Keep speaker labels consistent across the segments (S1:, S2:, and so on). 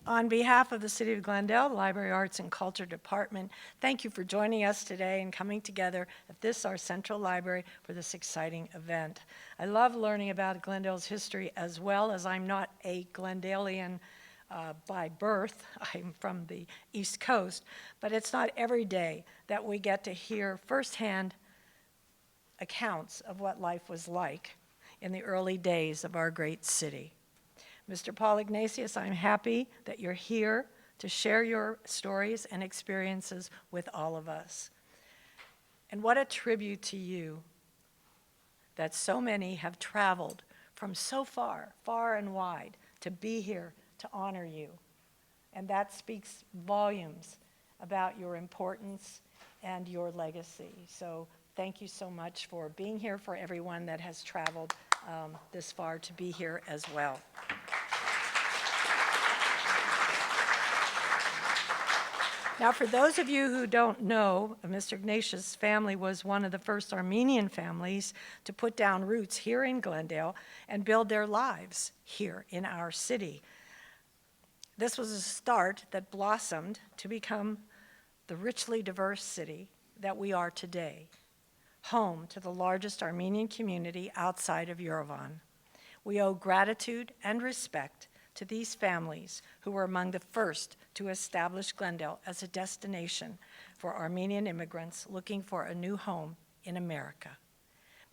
S1: On behalf of the City of Glendale, Library Arts and Culture Department, thank you for joining us today and coming together at this, our central library, for this exciting event. I love learning about Glendale's history as well, as I'm not a Glendalian by birth. I'm from the East Coast, but it's not every day that we get to hear firsthand accounts of what life was like in the early days of our great city. Mr. Paul Ignatius, I'm happy that you're here to share your stories and experiences with all of us. And what a tribute to you that so many have traveled from so far, far and wide, to be here to honor you. And that speaks volumes about your importance and your legacy. So thank you so much for being here, for everyone that has traveled this far to be here as well. Now, for those of you who don't know, Mr. Ignatius' family was one of the first Armenian families to put down roots here in Glendale and build their lives here in our city. This was a start that blossomed to become the richly diverse city that we are today, home to the largest Armenian community outside of Yerevan. We owe gratitude and respect to these families who were among the first to establish Glendale as a destination for Armenian immigrants looking for a new home in America.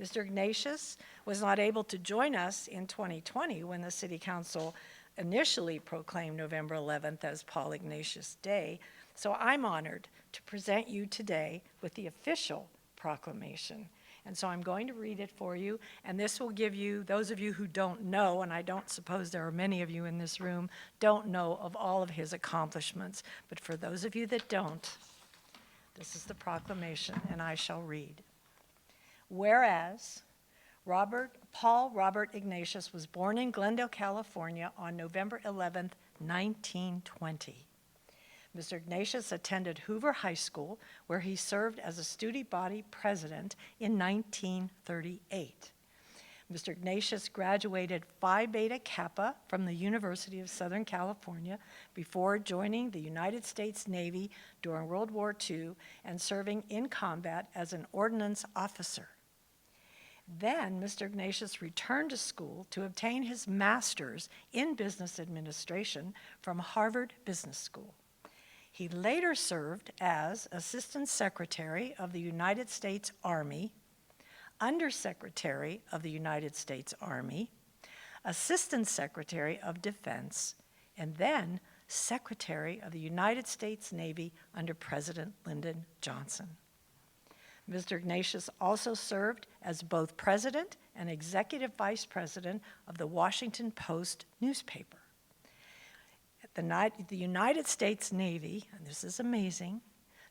S1: Mr. Ignatius was not able to join us in 2020 when the City Council initially proclaimed November 11th as Paul Ignatius Day, so I'm honored to present you today with the official proclamation. And so I'm going to read it for you, and this will give you, those of you who don't know, and I don't suppose there are many of you in this room, don't know of all of his accomplishments. But for those of you that don't, this is the proclamation, and I shall read. Whereas Paul Robert Ignatius was born in Glendale, California on November 11th, 1920. Mr. Ignatius attended Hoover High School, where he served as a student body president in 1938. Mr. Ignatius graduated Phi Beta Kappa from the University of Southern California before joining the United States Navy during World War II and serving in combat as an ordnance officer. Then Mr. Ignatius returned to school to obtain his master's in business administration from Harvard Business School. He later served as Assistant Secretary of the United States Army, Undersecretary of the United States Army, Assistant Secretary of Defense, and then Secretary of the United States Navy under President Lyndon Johnson. Mr. Ignatius also served as both President and Executive Vice President of the Washington Post newspaper. The United States Navy, and this is amazing,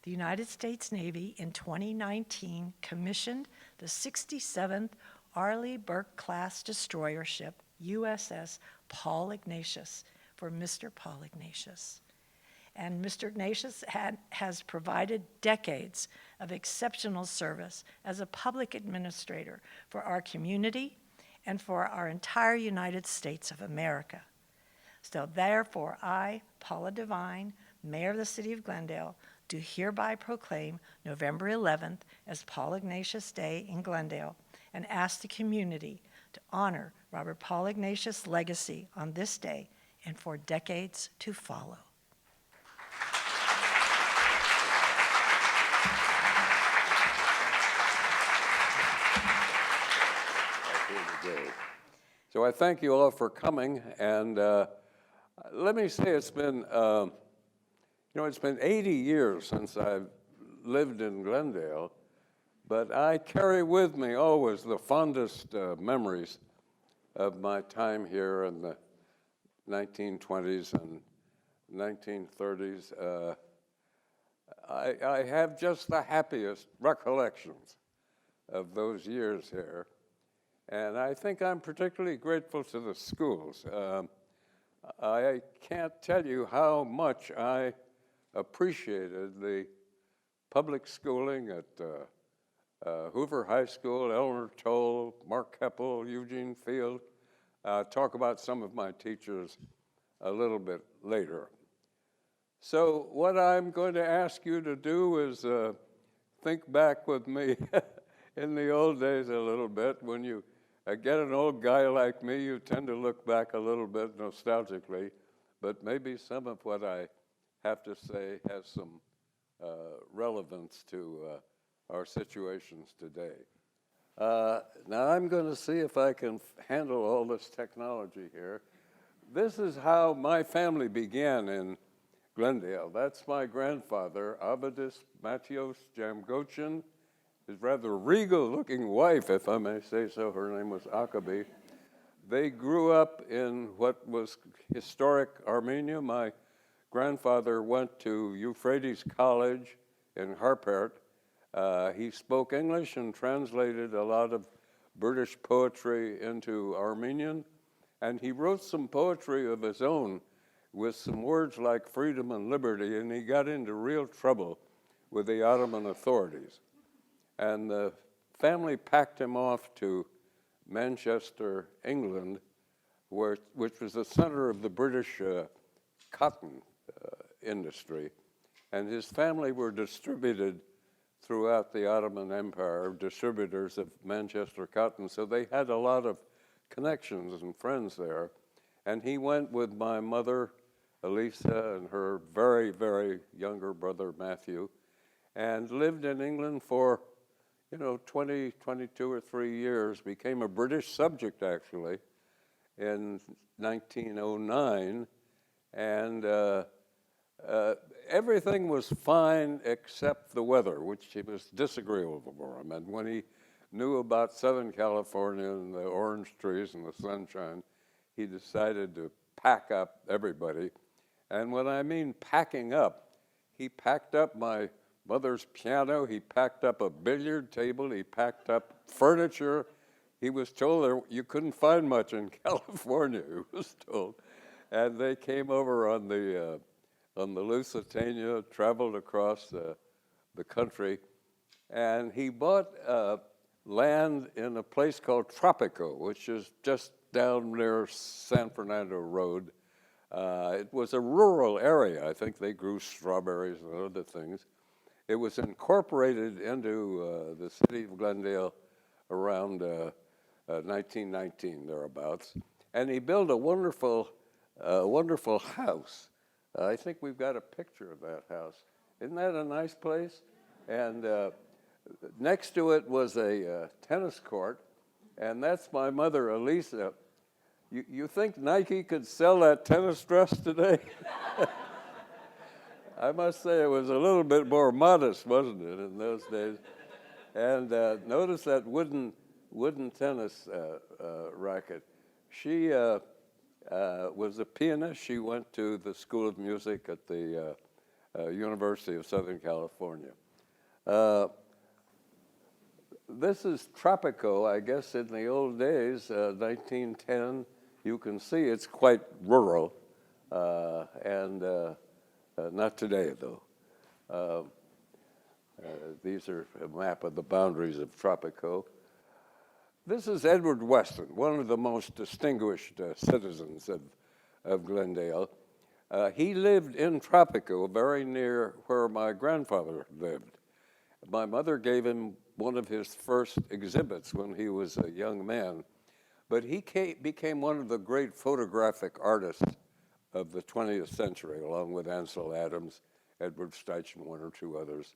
S1: the United States Navy in 2019 commissioned the 67th Arleigh Burke-class destroyer ship, USS Paul Ignatius, for Mr. Paul Ignatius. And Mr. Ignatius has provided decades of exceptional service as a public administrator for our community and for our entire United States of America. So therefore, I, Paula Devine, Mayor of the City of Glendale, do hereby proclaim November 11th as Paul Ignatius Day in Glendale and ask the community to honor Robert Paul Ignatius' legacy on this day and for decades to follow.
S2: So I thank you all for coming, and let me say it's been, it's been 80 years since I've lived in Glendale, but I carry with me always the fondest memories of my time here in the 1920s and 1930s. I have just the happiest recollections of those years here, and I think I'm particularly grateful to the schools. I can't tell you how much I appreciated the public schooling at Hoover High School, Elmer Toll, Mark Keppel, Eugene Field. Talk about some of my teachers a little bit later. So what I'm going to ask you to do is think back with me in the old days a little bit. When you get an old guy like me, you tend to look back a little bit nostalgically, but maybe some of what I have to say has some relevance to our situations today. Now I'm going to see if I can handle all this technology here. This is how my family began in Glendale. That's my grandfather, Abadis Matios Jamgochin. His rather regal-looking wife, if I may say so, her name was Akabi. They grew up in what was historic Armenia. My grandfather went to Euphrates College in Harpert. He spoke English and translated a lot of British poetry into Armenian, and he wrote some poetry of his own with some words like freedom and liberty, and he got into real trouble with the Ottoman authorities. And the family packed him off to Manchester, England, which was the center of the British cotton industry. And his family were distributed throughout the Ottoman Empire, distributors of Manchester cotton, so they had a lot of connections and friends there. And he went with my mother, Elisa, and her very, very younger brother, Matthew, and lived in England for 20, 22 or 3 years, became a British subject, actually, in 1909, and everything was fine except the weather, which was disagreeable for him. And when he knew about Southern California and the orange trees and the sunshine, he decided to pack up everybody. And when I mean packing up, he packed up my mother's piano, he packed up a billiard table, he packed up furniture. He was told there, you couldn't find much in California, he was told. And they came over on the Lusitania, traveled across the country, and he bought land in a place called Tropico, which is just down near San Fernando Road. It was a rural area. I think they grew strawberries and other things. It was incorporated into the city of Glendale around 1919, thereabouts. And he built a wonderful house. I think we've got a picture of that house. Isn't that a nice place? And next to it was a tennis court, and that's my mother, Elisa. You think Nike could sell that tennis dress today? I must say it was a little bit more modest, wasn't it, in those days? And notice that wooden tennis racket. She was a pianist. She went to the School of Music at the University of Southern California. This is Tropico, I guess, in the old days, 1910. You can see it's quite rural, and not today, though. These are a map of the boundaries of Tropico. This is Edward Weston, one of the most distinguished citizens of Glendale. He lived in Tropico, very near where my grandfather lived. My mother gave him one of his first exhibits when he was a young man, but he became one of the great photographic artists of the 20th century, along with Ansel Adams, Edward Steitch, and one or two others.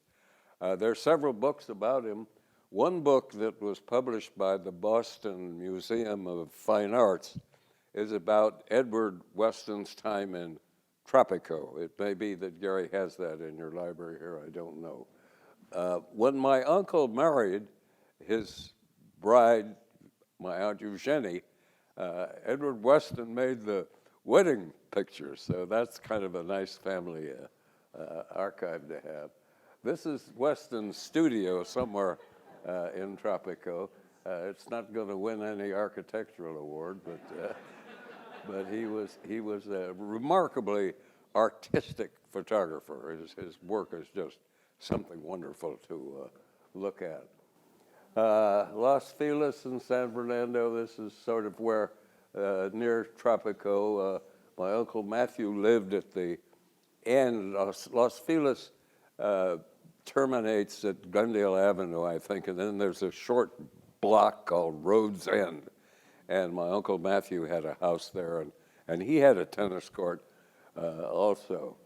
S2: There are several books about him. One book that was published by the Boston Museum of Fine Arts is about Edward Weston's time in Tropico. It may be that Gary has that in your library here, I don't know. When my uncle married his bride, my Aunt Eugenie, Edward Weston made the wedding pictures, so that's kind of a nice family archive to have. This is Weston's studio somewhere in Tropico. It's not going to win any architectural award, but he was a remarkably artistic photographer. His work is just something wonderful to look at. Los Feliz in San Fernando, this is sort of where, near Tropico, My Uncle Matthew lived at the end. Los Feliz terminates at Glendale Avenue, I think, and then there's a short block called Road's End. And my Uncle Matthew had a house there, and he had a tennis court also.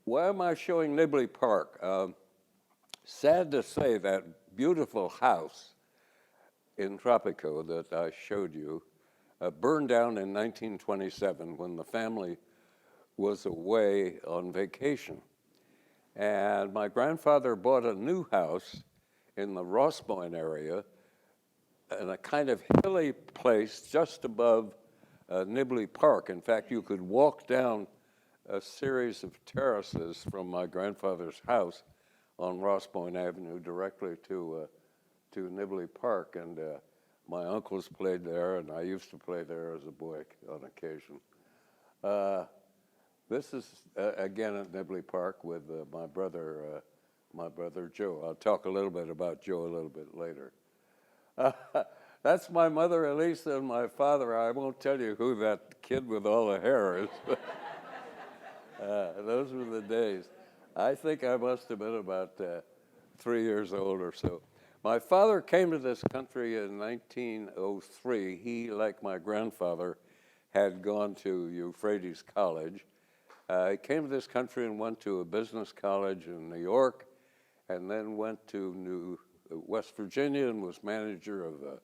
S2: Why am I showing Nibley Park? Sad to say, that beautiful house in Tropico that I showed you burned down in 1927 when the family was away on vacation. And my grandfather bought a new house in the Rossmoyne area in a kind of hilly place just above Nibley Park. In fact, you could walk down a series of terraces from my grandfather's house on Rossmoyne Avenue directly to Nibley Park. And my uncles played there, and I used to play there as a boy on occasion. This is, again, at Nibley Park with my brother Joe. I'll talk a little bit about Joe a little bit later. That's my mother, Elisa, and my father. I won't tell you who that kid with all the hair is. Those were the days. I think I must have been about 3 years old or so. My father came to this country in 1903. He, like my grandfather, had gone to Euphrates College. He came to this country and went to a business college in New York, and then went to West Virginia and was manager of a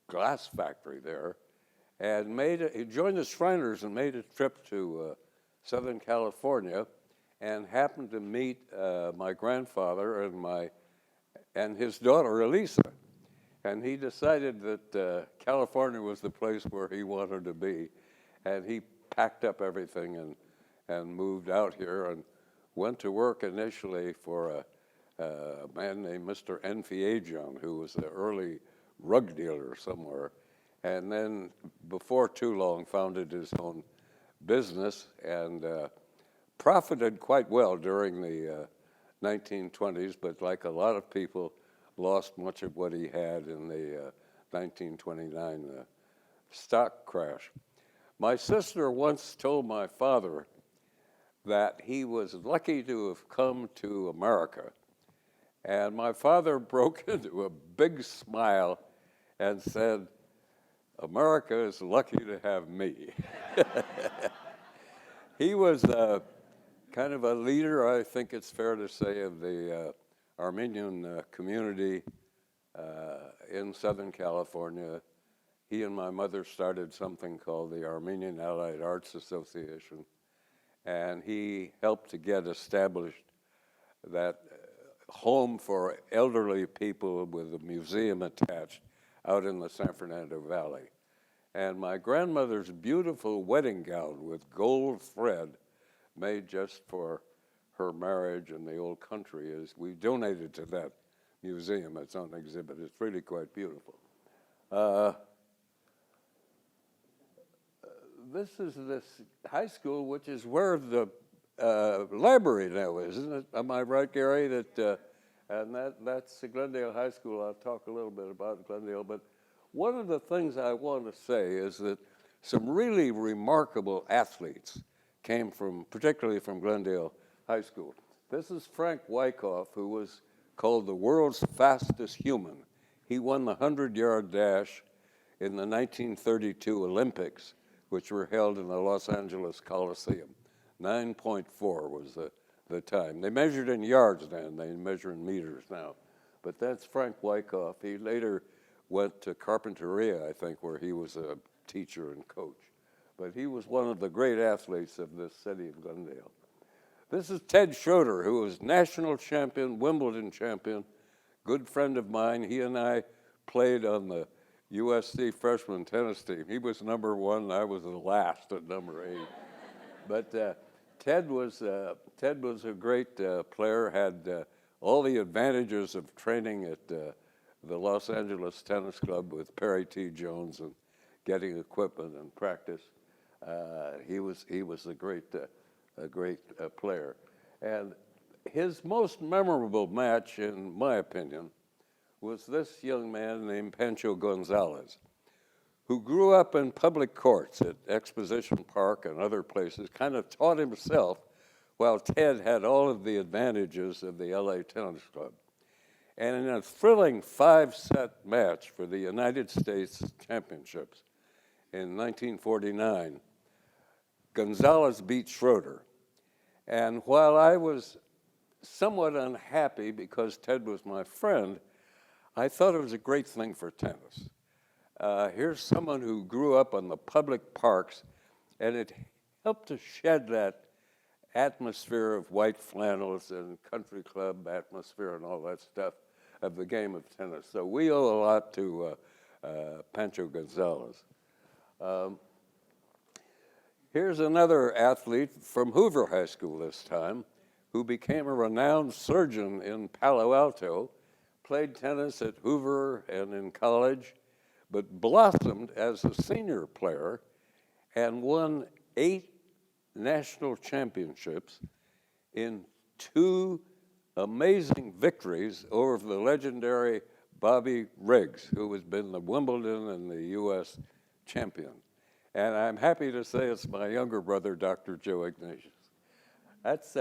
S2: glass factory there, and he joined the Shriners and made a trip to Southern California, and happened to meet my grandfather and his daughter Elisa, and he decided that California was the place where he wanted to be, and he packed up everything and moved out here and went to work initially for a man named Mr. Enfiagian, who was an early rug dealer somewhere, and then before too long founded his own business and profited quite well during the 1920s, but like a lot of people, lost much of what he had in the 1929 stock crash. My sister once told my father that he was lucky to have come to America. And my father broke into a big smile and said, "America is lucky to have me." He was kind of a leader, I think it's fair to say, of the Armenian community in Southern California. He and my mother started something called the Armenian Allied Arts Association, and he helped to get established that home for elderly people with a museum attached out in the San Fernando Valley. And my grandmother's beautiful wedding gown with gold thread made just for her marriage in the old country we donated to that museum. It's on exhibit. It's really quite beautiful. This is this high school, which is where the library now is, isn't it? Am I right, Gary? And that's the Glendale High School. I'll talk a little bit about Glendale, but one of the things I want to say is that some really remarkable athletes came particularly from Glendale High School. This is Frank Wyckoff, who was called the world's fastest human. He won the 100-yard dash in the 1932 Olympics, which were held in the Los Angeles Coliseum. 9.4 was the time. They measured in yards then, they measure in meters now. But that's Frank Wyckoff. He later went to Carpinteria, I think, where he was a teacher and coach. But he was one of the great athletes of this city of Glendale. This is Ted Schroeder, who was national champion, Wimbledon champion, good friend of mine. He and I played on the USC freshman tennis team. He was number 1, I was the last at number 8. But Ted was a great player, had all the advantages of training at the Los Angeles Tennis Club with Perry T. Jones and getting equipment and practice. He was a great player. And his most memorable match, in my opinion, was this young man named Pancho Gonzalez, who grew up in public courts at Exposition Park and other places, kind of taught himself while Ted had all of the advantages of the LA Tennis Club. And in a thrilling 5-set match for the United States Championships in 1949, Gonzalez beat Schroeder. And while I was somewhat unhappy because Ted was my friend, I thought it was a great thing for tennis. Here's someone who grew up on the public parks, and it helped to shed that atmosphere of white flannels and country club atmosphere and all that stuff of the game of tennis. So we owe a lot to Pancho Gonzalez. Here's another athlete from Hoover High School this time, who became a renowned surgeon in Palo Alto, played tennis at Hoover and in college, but blossomed as a senior player and won 8 national championships in 2 amazing victories over the legendary Bobby Riggs, who has been the Wimbledon and the U.S. champion. And I'm happy to say it's my younger brother, Dr. Joe Ignatius. That's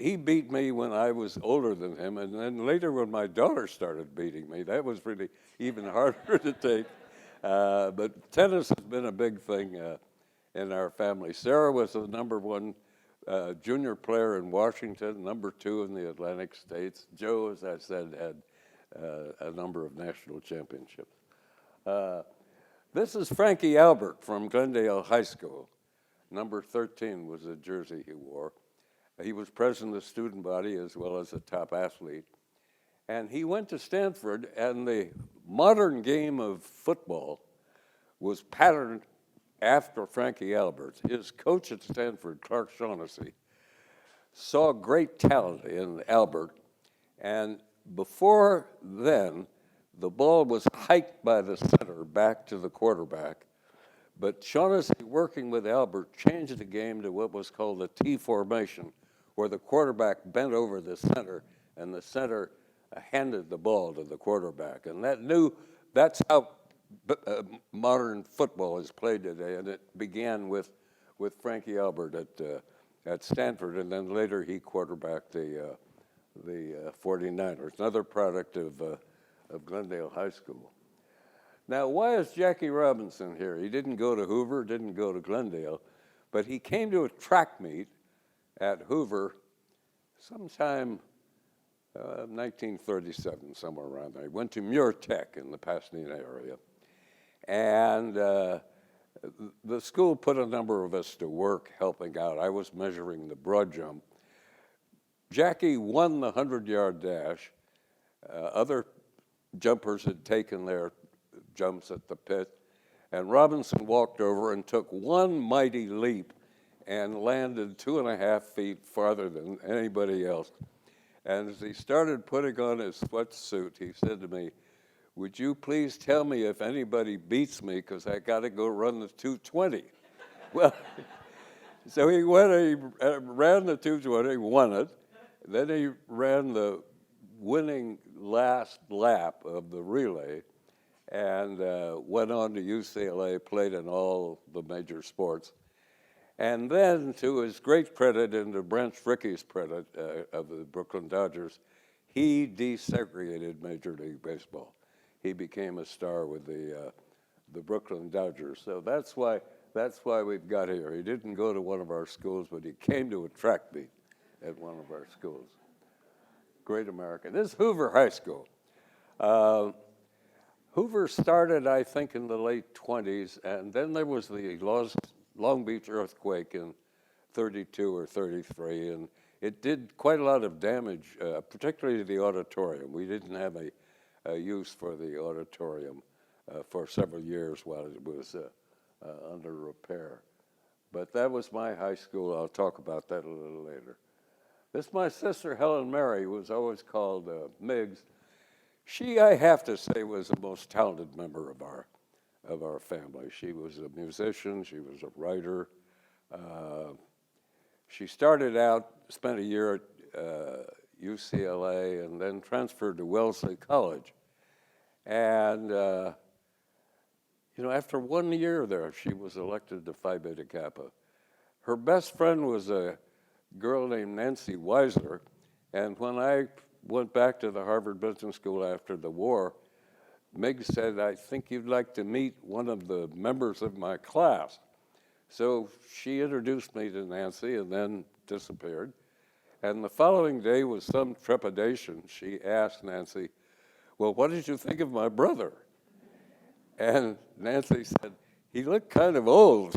S2: he beat me when I was older than him, and then later when my daughter started beating me, that was really even harder to take. But tennis has been a big thing in our family. Sarah was the #1 junior player in Washington, #2 in the Atlantic States. Joe, as I said, had a number of national championships. This is Frankie Albert from Glendale High School. Number 13 was the jersey he wore. He was president of the student body as well as a top athlete. And he went to Stanford, and the modern game of football was patterned after Frankie Albert. His coach at Stanford, Clark Shaughnessy, saw great talent in Albert, and before then, the ball was hiked by the center back to the quarterback, but Shaughnessy, working with Albert, changed the game to what was called the T formation, where the quarterback bent over the center, and the center handed the ball to the quarterback. And that's how modern football is played today, and it began with Frankie Albert at Stanford, and then later he quarterbacked the 49ers, another product of Glendale High School. Now, why is Jackie Robinson here? He didn't go to Hoover, didn't go to Glendale, but he came to a track meet at Hoover sometime 1937, somewhere around there. He went to Muir Tech in the Pasadena area. And the school put a number of us to work helping out. I was measuring the broad jump. Jackie won the 100-yard dash. Other jumpers had taken their jumps at the pit, and Robinson walked over and took one mighty leap and landed 2.5 feet farther than anybody else. And as he started putting on his sweatsuit, he said to me, "Would you please tell me if anybody beats me, because I got to go run the 220. Well, so he went, he ran the 220, won it. Then he ran the winning last lap of the relay and went on to UCLA, played in all the major sports. And then, to his great credit and to Branch Rickey's credit of the Brooklyn Dodgers, he desegregated Major League Baseball. He became a star with the Brooklyn Dodgers. So that's why we've got here. He didn't go to one of our schools, but he came to a track meet at one of our schools. Great American. This is Hoover High School. Hoover started, I think, in the late 20s, and then there was the Long Beach earthquake in 32 or 33, and it did quite a lot of damage, particularly to the auditorium. We didn't have a use for the auditorium for several years while it was under repair. But that was my high school. I'll talk about that a little later. This is my sister, Helen Mary, who was always called Miggs. She, I have to say, was the most talented member of our family. She was a musician. She was a writer. She started out, spent a year at UCLA, and then transferred to Wellesley College. And You know, after 1 year there, she was elected to Phi Beta Kappa. Her best friend was a girl named Nancy Weisler, and when I went back to the Harvard Business School after the war, Meg said, I think you'd like to meet one of the members of my class. So she introduced me to Nancy and then disappeared. And the following day, with some trepidation, she asked Nancy, well, what did you think of my brother? And Nancy said, he looked kind of old.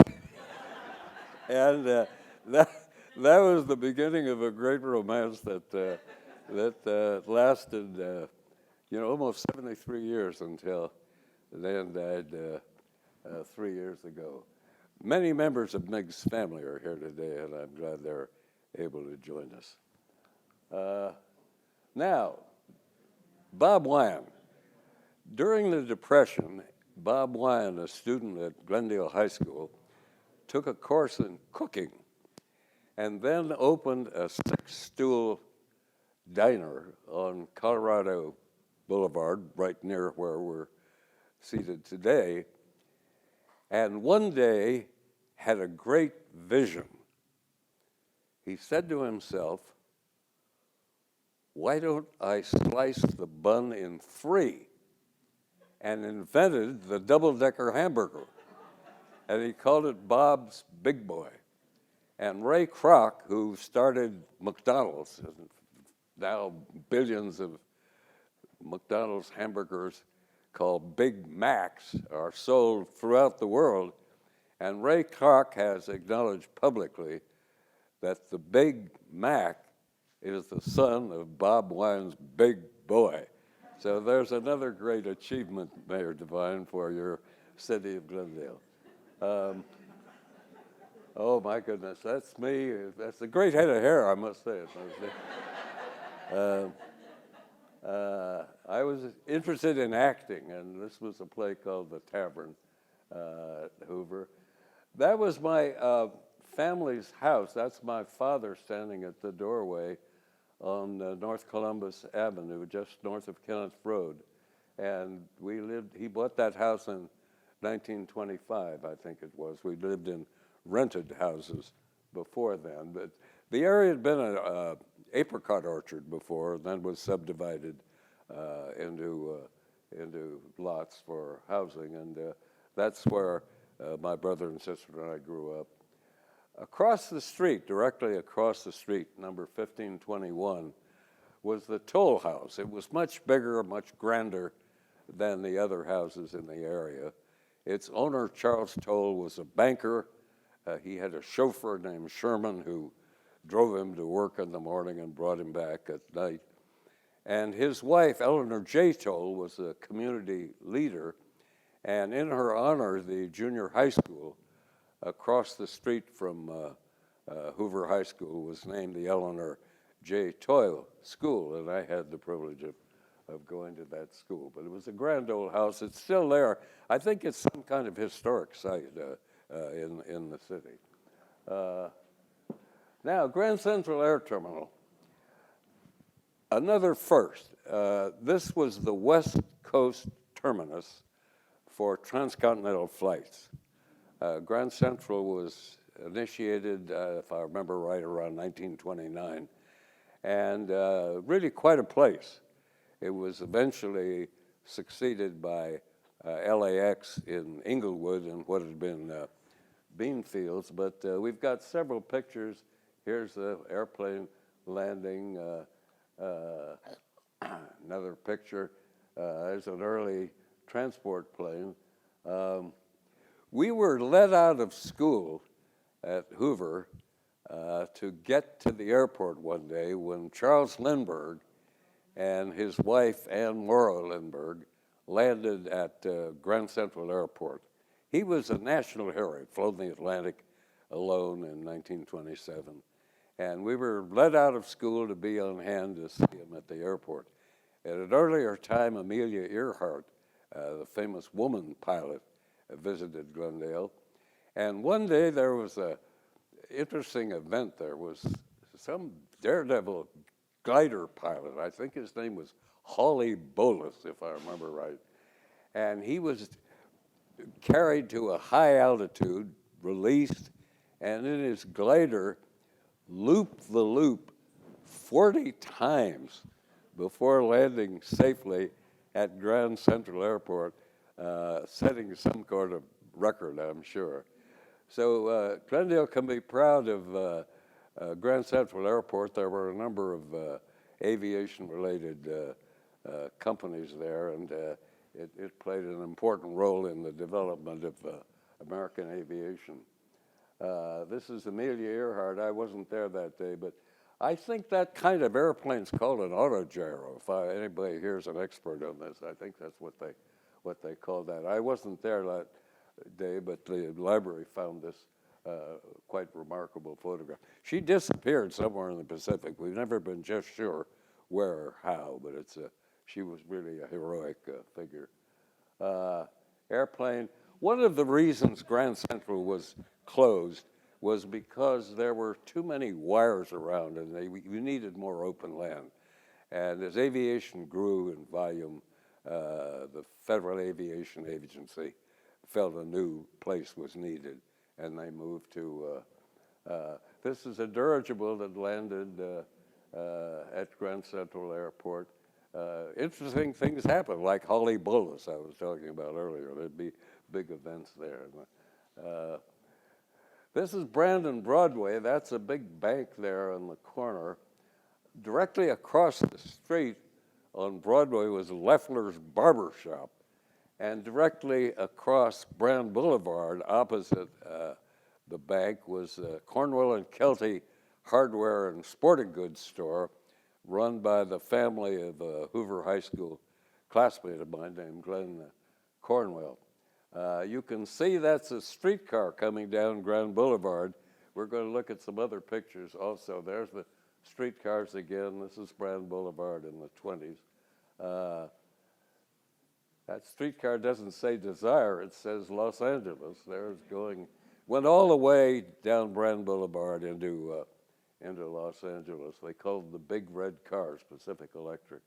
S2: And that was the beginning of a great romance that lasted, almost 73 years until Dan died 3 years ago. Many members of Meg's family are here today, and I'm glad they're able to join us. Now, Bob Wyan. During the Depression, Bob Wyan, a student at Glendale High School, took a course in cooking and then opened a six-stool diner on Colorado Boulevard, right near where we're seated today, and one day had a great vision. He said to himself, why don't I slice the bun in three? And invented the double-decker hamburger. And he called it Bob's Big Boy. And Ray Kroc, who started McDonald's, and now billions of McDonald's hamburgers called Big Macs are sold throughout the world. And Ray Kroc has acknowledged publicly that the Big Mac is the son of Bob Wyan's Big Boy. So there's another great achievement, Mayor Devine, for your city of Glendale. Oh my goodness, that's me. That's a great head of hair, I must say. I was interested in acting, and this was a play called The Tavern at Hoover. That was my family's house. That's my father standing at the doorway on North Columbus Avenue, just north of Kenneth Road. And he bought that house in 1925, I think it was. We lived in rented houses before then. But the area had been an apricot orchard before, and then was subdivided into lots for housing. And that's where my brother and sister and I grew up. Across the street, directly across the street, number 1521, was the Toll House. It was much bigger, much grander than the other houses in the area. Its owner, Charles Toll, was a banker. He had a chauffeur named Sherman who drove him to work in the morning and brought him back at night. And his wife, Eleanor J. Toll, was a community leader. And in her honor, the junior high school across the street from Hoover High School was named the Eleanor J. Toll School, and I had the privilege of going to that school. But it was a grand old house. It's still there. I think it's some kind of historic site in the city. Now, Grand Central Air Terminal. Another first. This was the West Coast terminus for transcontinental flights. Grand Central was initiated, if I remember right, around 1929, and really quite a place. It was eventually succeeded by LAX in Inglewood and what had been bean fields, but we've got several pictures. Here's the airplane landing. Another picture. There's an early transport plane. We were let out of school at Hoover to get to the airport one day when Charles Lindbergh and his wife, Anne Morrow Lindbergh, landed at Grand Central Airport. He was a national hero. He'd flown the Atlantic alone in 1927. And we were let out of school to be on hand to see him at the airport. At an earlier time, Amelia Earhart, the famous woman pilot, visited Glendale. And one day there was an interesting event. There was some daredevil glider pilot. I think his name was Hawley Bolus, if I remember right. And he was carried to a high altitude, released, and in his glider looped the loop 40 times before landing safely at Grand Central Airport, setting some kind of record, I'm sure. So Glendale can be proud of Grand Central Airport. There were a number of aviation-related companies there, and it played an important role in the development of American aviation. This is Amelia Earhart. I wasn't there that day, but I think that kind of airplane's called an autogyro. If anybody here is an expert on this, I think that's what they call that. I wasn't there that day, but the library found this quite remarkable photograph. She disappeared somewhere in the Pacific. We've never been just sure where or how, but she was really a heroic figure. Airplane. One of the reasons Grand Central was closed was because there were too many wires around, and we needed more open land. And as aviation grew in volume, the Federal Aviation Agency felt a new place was needed, and they moved to, this is a dirigible that landed at Grand Central Airport. Interesting things happen, like Holly Bullis I was talking about earlier. There'd be big events there. This is Brandon Broadway. That's a big bank there on the corner. Directly across the street on Broadway was Leffler's Barber Shop. And directly across Brand Boulevard, opposite the bank, was Cornwell and Kelty Hardware and Sporting Goods store, run by the family of a Hoover High School classmate of mine named Glenn Cornwell. You can see that's a streetcar coming down Grand Boulevard. We're going to look at some other pictures also. There's the streetcars again. This is Grand Boulevard in the 20s. That streetcar doesn't say Desire, it says Los Angeles. Went all the way down Brand Boulevard into Los Angeles. They called the big red cars Pacific Electric.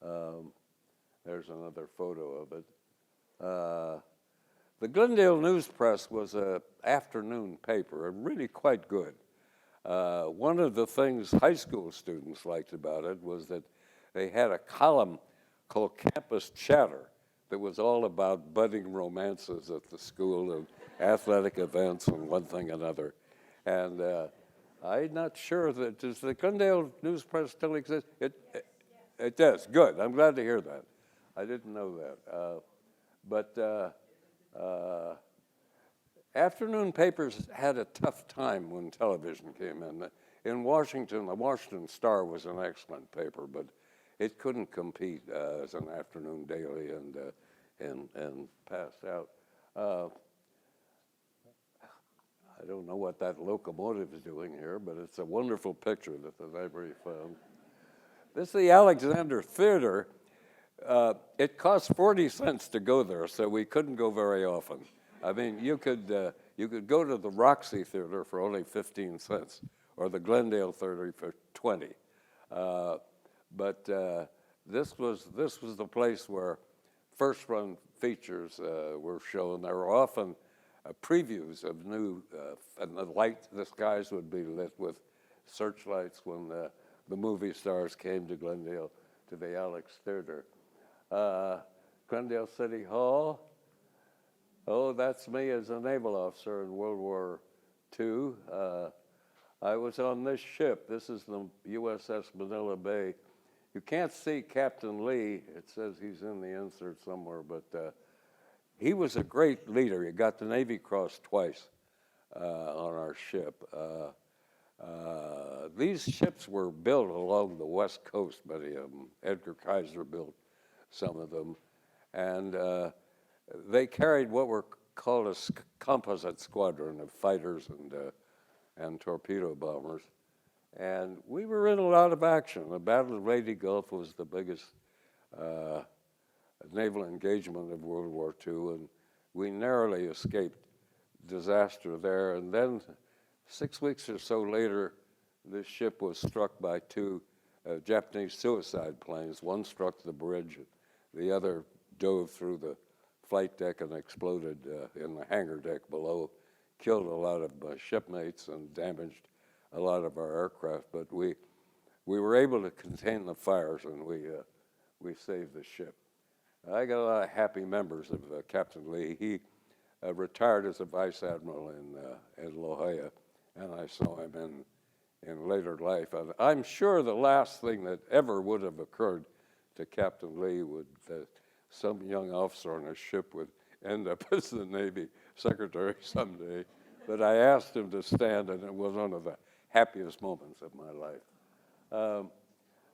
S2: There's another photo of it. The Glendale News Press was an afternoon paper, and really quite good. One of the things high school students liked about it was that they had a column called Campus Chatter that was all about budding romances at the school and athletic events and one thing another. And I'm not sure does the Glendale News Press still exist? It does. Good. I'm glad to hear that. I didn't know that. But afternoon papers had a tough time when television came in. In Washington, the Washington Star was an excellent paper, but it couldn't compete as an afternoon daily and passed out. I don't know what that locomotive is doing here, but it's a wonderful picture that the library found. This is the Alexander Theater. It cost 40 cents to go there, so we couldn't go very often. I mean, you could go to the Roxy Theater for only 15 cents, or the Glendale Theater for 20. But this was the place where first-run features were shown. There were often previews of new, and the skies would be lit with searchlights when the movie stars came to Glendale, to the Alex Theater. Glendale City Hall. Oh, that's me as a naval officer in World War II. I was on this ship. This is the USS Manila Bay. You can't see Captain Lee. It says he's in the insert somewhere, but he was a great leader. He got the Navy Cross twice on our ship. These ships were built along the West Coast, many of them. Edgar Kaiser built some of them. And they carried what were called a composite squadron of fighters and torpedo bombers. And we were in a lot of action. The Battle of Leyte Gulf was the biggest naval engagement of World War II, and we narrowly escaped disaster there. And then 6 weeks or so later, this ship was struck by two Japanese suicide planes. One struck the bridge, the other dove through the flight deck and exploded in the hangar deck below, killed a lot of shipmates and damaged a lot of our aircraft. But we were able to contain the fires, and we saved the ship. I got a lot of happy members of Captain Lee. He retired as a vice admiral in La Jolla, and I saw him in later life. And I'm sure the last thing that ever would have occurred to Captain Lee would that some young officer on a ship would end up as the Navy Secretary someday. But I asked him to stand, and it was one of the happiest moments of my life.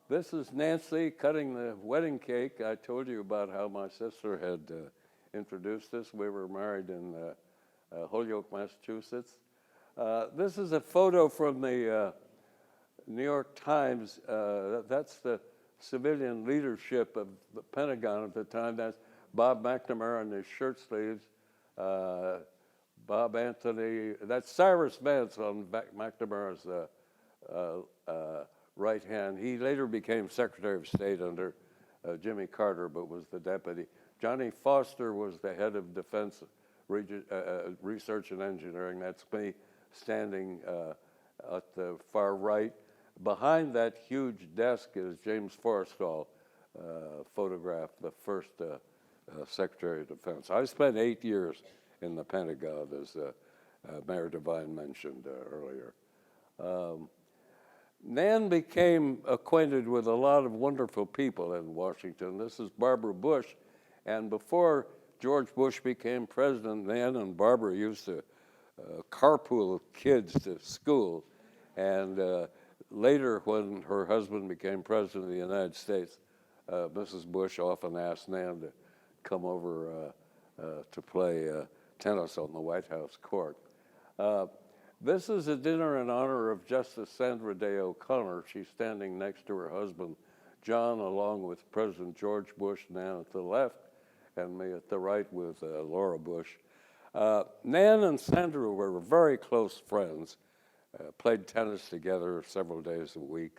S2: This is Nancy cutting the wedding cake. I told you about how my sister had introduced us. We were married in Holyoke, Massachusetts. This is a photo from the New York Times. That's the civilian leadership of the Pentagon at the time. That's Bob McNamara in his shirt sleeves. Bob Anthony, that's Cyrus Vance on McNamara's right hand. He later became Secretary of State under Jimmy Carter, but was the deputy. Johnny Foster was the head of Defense Research and Engineering. That's me standing at the far right. Behind that huge desk is James Forrestal, photographed the first Secretary of Defense. I spent 8 years in the Pentagon, as Mayor Devine mentioned earlier. Nan became acquainted with a lot of wonderful people in Washington. This is Barbara Bush, and before George Bush became president, Nan and Barbara used to carpool kids to school, and later when her husband became president of the United States, Mrs. Bush often asked Nan to come over to play tennis on the White House court. This is a dinner in honor of Justice Sandra Day O'Connor. She's standing next to her husband, John, along with President George Bush, Nan at the left, and me at the right with Laura Bush. Nan and Sandra were very close friends, played tennis together several days a week.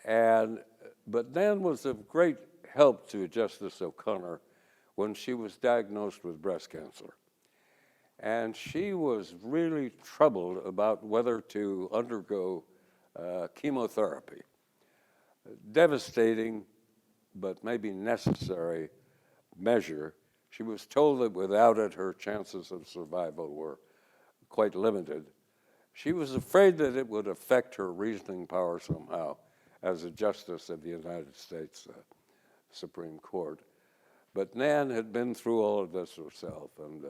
S2: But Nan was of great help to Justice O'Connor when she was diagnosed with breast cancer. And she was really troubled about whether to undergo chemotherapy. Devastating, but maybe necessary measure. She was told that without it, her chances of survival were quite limited. She was afraid that it would affect her reasoning power somehow as a justice of the United States Supreme Court. But Nan had been through all of this herself, and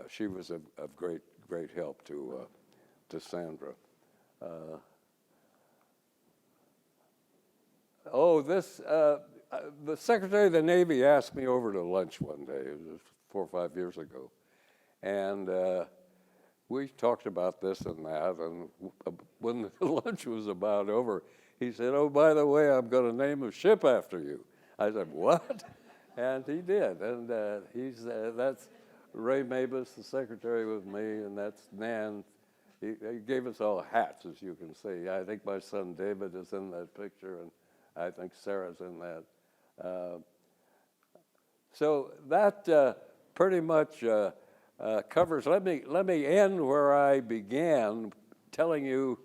S2: she was of great help to Sandra. The Secretary of the Navy asked me over to lunch one day. It was 4 or 5 years ago, and we talked about this and that. And when the lunch was about over, he said, "Oh, by the way, I'm going to name a ship after you." I said, "What?" And he did, and that's Ray Mabus, the secretary with me, and that's Nan. He gave us all hats, as you can see. I think my son David is in that picture, and I think Sarah's in that. So that pretty much covers. Let me end where I began, telling you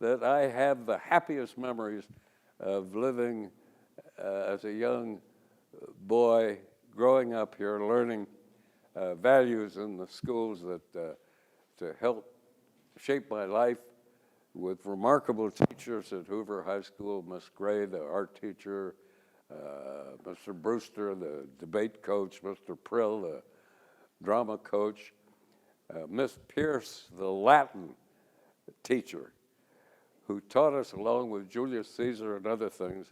S2: that I have the happiest memories of living as a young boy, growing up here, learning values in the schools that to help shape my life, with remarkable teachers at Hoover High School, Miss Gray, the art teacher, Mr. Brewster, the debate coach, Mr. Prill, the drama coach, Miss Pierce, the Latin teacher, who taught us, along with Julius Caesar and other things,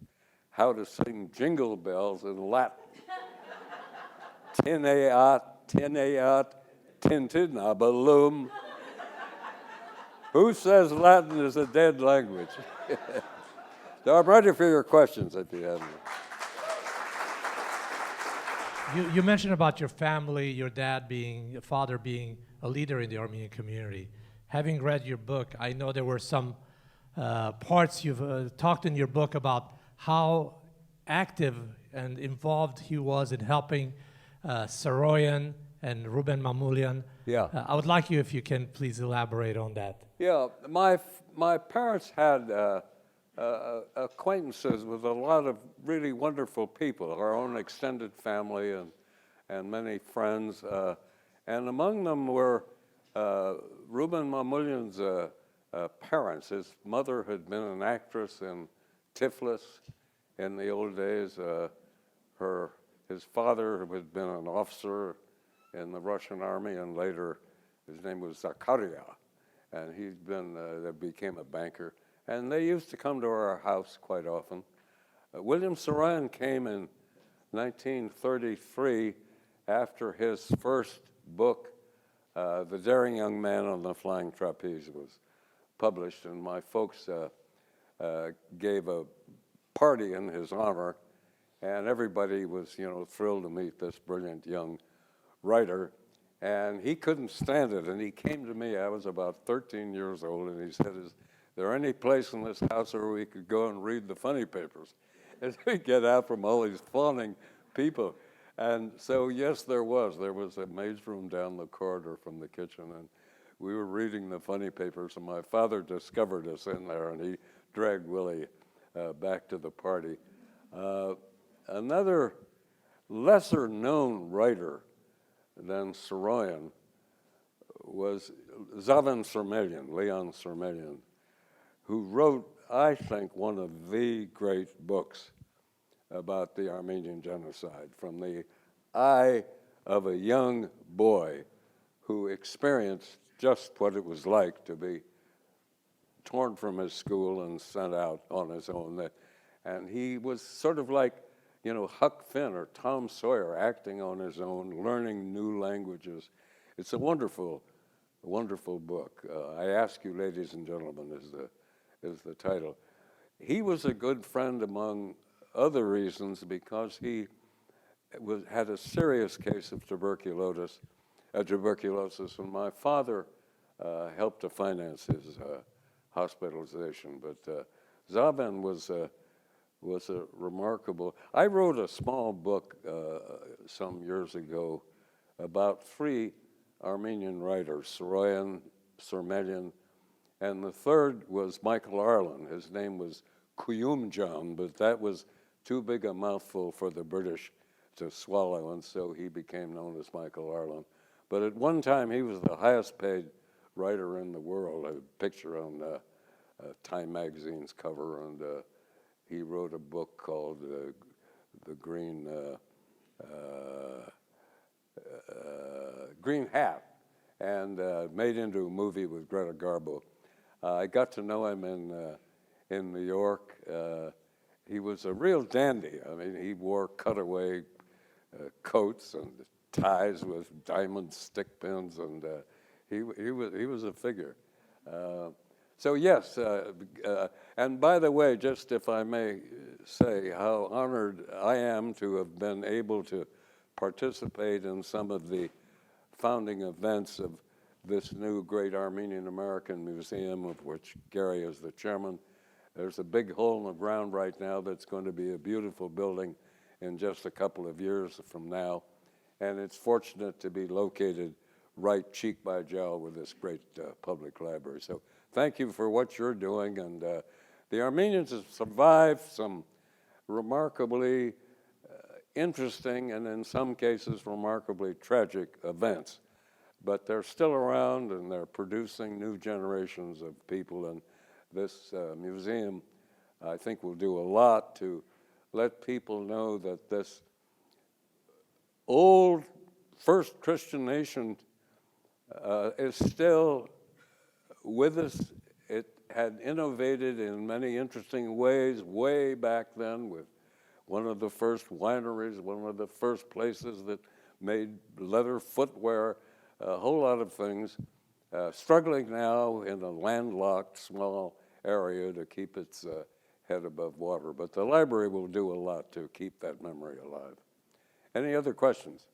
S2: how to sing jingle bells in Latin. Tineat, tintinabulum. Who says Latin is a dead language? So I'm ready for your questions at the end.
S3: You mentioned about your family, your father being a leader in the Armenian community. Having read your book, I know there were some parts you've talked in your book about how active and involved he was in helping Saroyan and Ruben Mamoulian.
S2: Yeah.
S3: I would like you, if you can, please elaborate on that.
S2: Yeah, my parents had acquaintances with a lot of really wonderful people, our own extended family and many friends. And among them were Ruben Mamoulian's parents. His mother had been an actress in Tiflis in the old days. His father had been an officer in the Russian army, and later his name was Zakaria, and became a banker. And they used to come to our house quite often. William Saroyan came in 1933 after his first book, The Daring Young Man on the Flying Trapeze, was published, and my folks gave a party in his honor, and everybody was, thrilled to meet this brilliant young writer, and he couldn't stand it, and he came to me. I was about 13 years old, and he said, "Is there any place in this house where we could go and read the funny papers?" And we get out from all these fawning people. And so, yes, there was. There was a maid's room down the corridor from the kitchen, and we were reading the funny papers, and my father discovered us in there, and he dragged Willie back to the party. Another lesser-known writer than Saroyan was Leon Sermelian, who wrote, I think, one of the great books about the Armenian genocide, from the eye of a young boy who experienced just what it was like to be torn from his school and sent out on his own. And he was sort of like, Huck Finn or Tom Sawyer, acting on his own, learning new languages. It's a wonderful, wonderful book. I Ask You, Ladies and Gentlemen, is the title. He was a good friend among other reasons because he had a serious case of tuberculosis, and my father helped to finance his hospitalization. But Zaven was a remarkable. I wrote a small book some years ago about three Armenian writers, Saroyan, Sermelian, and the third was Michael Arlen. His name was Kuyumjan, but that was too big a mouthful for the British to swallow, and so he became known as Michael Arlen. But at one time, he was the highest paid writer in the world. A picture on Time magazine's cover, and he wrote a book called The Green Hat, and made into a movie with Greta Garbo. I got to know him in New York. He was a real dandy. I mean, he wore cutaway coats and ties with diamond stick pins, and he was a figure. So yes, and by the way, just if I may say how honored I am to have been able to participate in some of the founding events of this new great Armenian American Museum, of which Gary is the chairman. There's a big hole in the ground right now that's going to be a beautiful building in just a couple of years from now, and it's fortunate to be located right cheek by jowl with this great public library. So thank you for what you're doing, and the Armenians have survived some remarkably interesting and in some cases remarkably tragic events, but they're still around and they're producing new generations of people, and this museum, I think, will do a lot to let people know that this old first Christian nation is still with us. It had innovated in many interesting ways way back then, with one of the first wineries, one of the first places that made leather footwear, a whole lot of things, struggling now in a landlocked small area to keep its head above water. But the library will do a lot to keep that memory alive. Any other questions?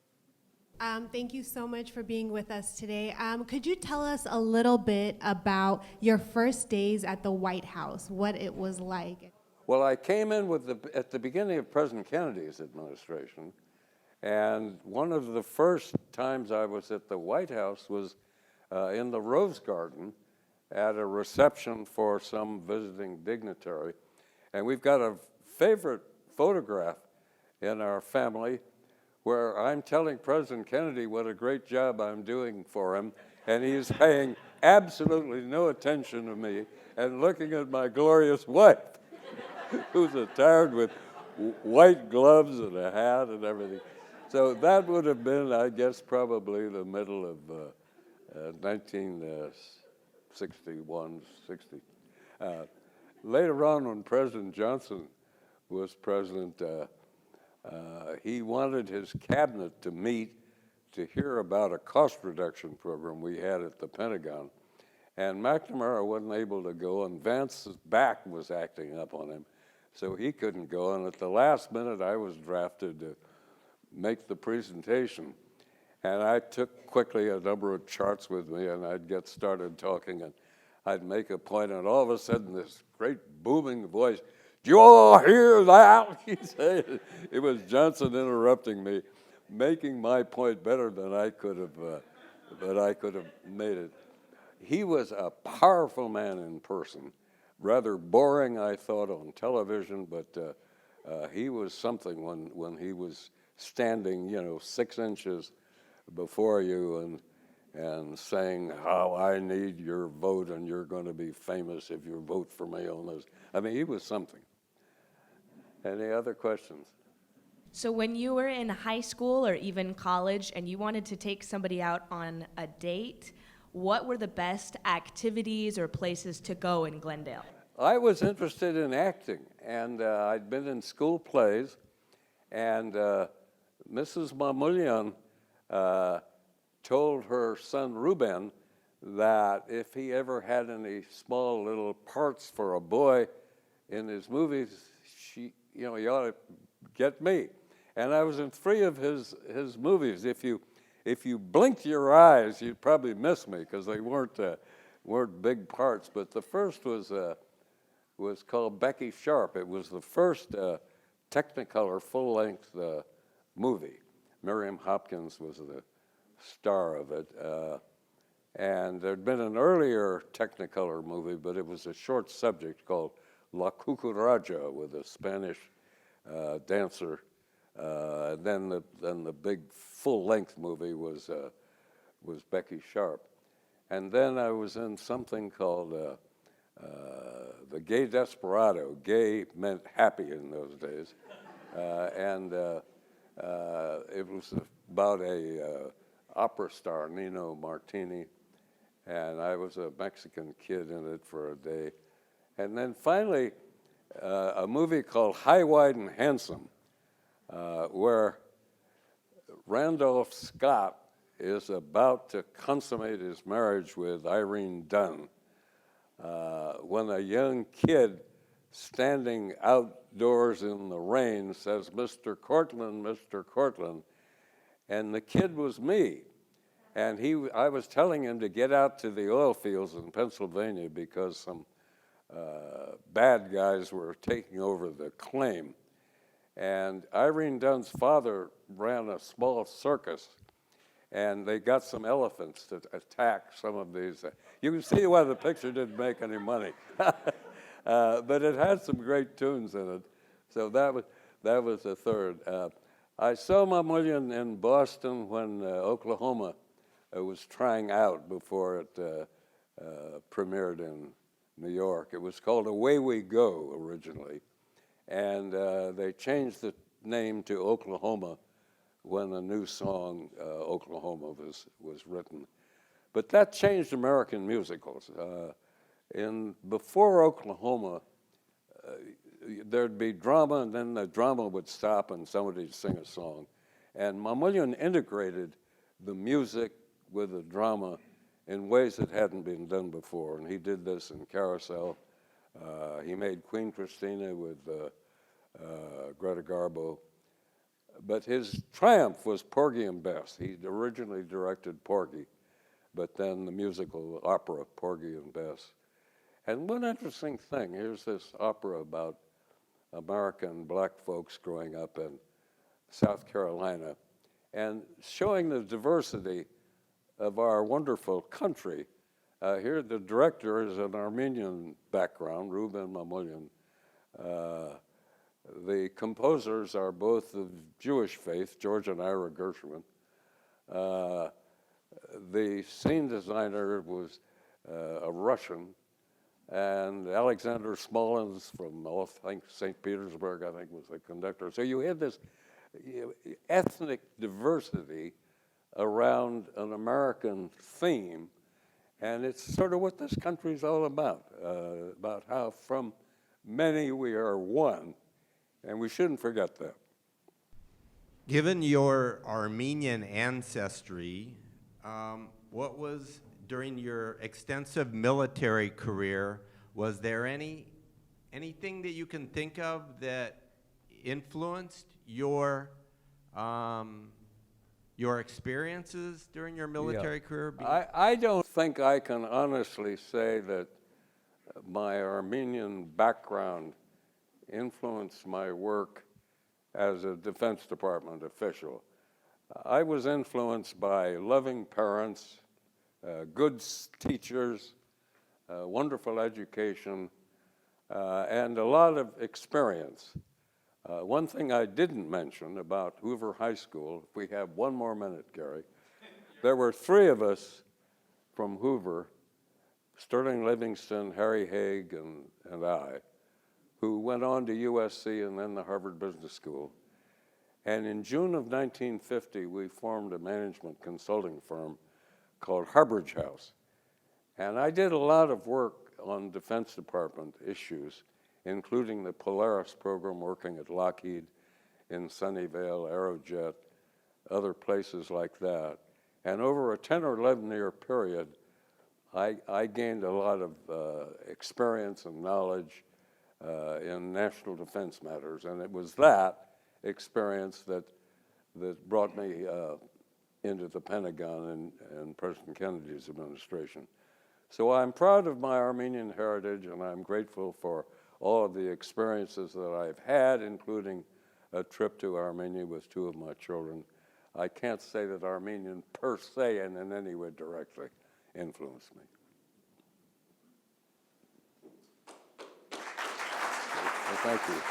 S4: Thank you so much for being with us today. Could you tell us a little bit about your first days at the White House, what it was like?
S2: Well, I came in at the beginning of President Kennedy's administration, And one of the first times I was at the White House was in the Rose Garden at a reception for some visiting dignitary. And we've got a favorite photograph in our family where I'm telling President Kennedy what a great job I'm doing for him, and he's paying absolutely no attention to me and looking at my glorious wife, who's attired with white gloves and a hat and everything. So that would have been, I guess, probably the middle of 1961, 60. Later on, when President Johnson was president, he wanted his cabinet to meet to hear about a cost reduction program we had at the Pentagon. And McNamara wasn't able to go, and Vance's back was acting up on him, so he couldn't go. And at the last minute, I was drafted to make the presentation. And I took quickly a number of charts with me, and I'd get started talking, and I'd make a point, and all of a sudden, this great booming voice, "Do you all hear that?" he said. It was Johnson interrupting me, making my point better than I could have, made it. He was a powerful man in person, rather boring, I thought, on television, but he was something when he was standing, 6 inches before you and saying how I need your vote and you're going to be famous if you vote for me on this. I mean, he was something. Any other questions?
S5: So when you were in high school or even college and you wanted to take somebody out on a date, what were the best activities or places to go in Glendale?
S2: I was interested in acting, and I'd been in school plays, and Mrs. Mamoulian told her son Ruben that if he ever had any small little parts for a boy in his movies, he ought to get me. And I was in 3 of his movies. If you blinked your eyes, you'd probably miss me because they weren't big parts. But the first was called Becky Sharp. It was the first Technicolor full-length movie. Miriam Hopkins was the star of it. And there'd been an earlier Technicolor movie, but it was a short subject called La Cucaracha with a Spanish dancer. Then the big full-length movie was Becky Sharp. And then I was in something called The Gay Desperado. Gay meant happy in those days. And it was about a opera star, Nino Martini, and I was a Mexican kid in it for a day. And then finally, a movie called High, Wide, and Handsome, where Randolph Scott is about to consummate his marriage with Irene Dunn, when a young kid standing outdoors in the rain says, "Mr. Cortlandt, Mr. Cortlandt," and the kid was me. And I was telling him to get out to the oil fields in Pennsylvania because some bad guys were taking over the claim. And Irene Dunn's father ran a small circus, and they got some elephants to attack some of these. You can see why the picture didn't make any money. But it had some great tunes in it. So that was the third. I saw Mamoulian in Boston when Oklahoma was trying out before it premiered in New York. It was called Away We Go originally, and they changed the name to Oklahoma when the new song Oklahoma was written. But that changed American musicals. Before Oklahoma, there'd be drama, and then the drama would stop and somebody'd sing a song. And Mamoulian integrated the music with the drama in ways that hadn't been done before, and he did this in Carousel. He made Queen Christina with Greta Garbo. But his triumph was Porgy and Bess. He originally directed Porgy, but then the musical opera, Porgy and Bess. And one interesting thing, here's this opera about American black folks growing up in South Carolina. and showing the diversity of our wonderful country. Here, the director is an Armenian background, Ruben Mamoulian. The composers are both of Jewish faith, George and Ira Gershwin. The scene designer was a Russian, and Alexander Smolins from, I think, St. Petersburg, I think, was the conductor. So you had this ethnic diversity around an American theme, and it's sort of what this country's all about how from many we are one, and we shouldn't forget that.
S6: Given your Armenian ancestry, what was, during your extensive military career, was there anything that you can think of that influenced your experiences during your military career?
S2: I don't think I can honestly say that my Armenian background influenced my work as a Defense Department official. I was influenced by loving parents, good teachers, wonderful education, and a lot of experience. One thing I didn't mention about Hoover High School, if we have one more minute, Gary, there were 3 of us from Hoover, Sterling Livingston, Harry Haig, and I, who went on to USC and then the Harvard Business School. And in June of 1950, we formed a management consulting firm called Harbridge House. And I did a lot of work on Defense Department issues, including the Polaris program, working at Lockheed in Sunnyvale, Aerojet, other places like that. And over a 10 or 11-year period, I gained a lot of experience and knowledge in national defense matters. And it was that experience that brought me into the Pentagon and President Kennedy's administration. So I'm proud of my Armenian heritage, and I'm grateful for all of the experiences that I've had, including a trip to Armenia with 2 of my children. I can't say that Armenian per se and in any way directly influenced me. Well, thank you.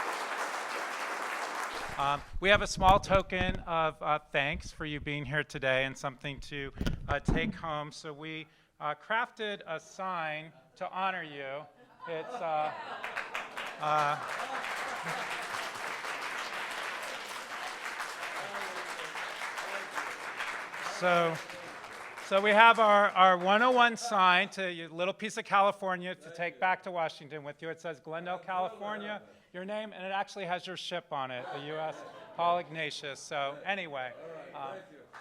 S7: We have a small token of thanks for you being here today and something to take home. So we crafted a sign to honor you. It's so we have our 101 sign, to your little piece of California to take back to Washington with you. It says Glendale, California, your name, and it actually has your ship on it, the U.S. Paul Ignatius. So anyway,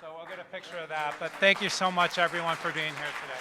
S7: so we'll get a picture of that. But thank you so much, everyone, for being here today.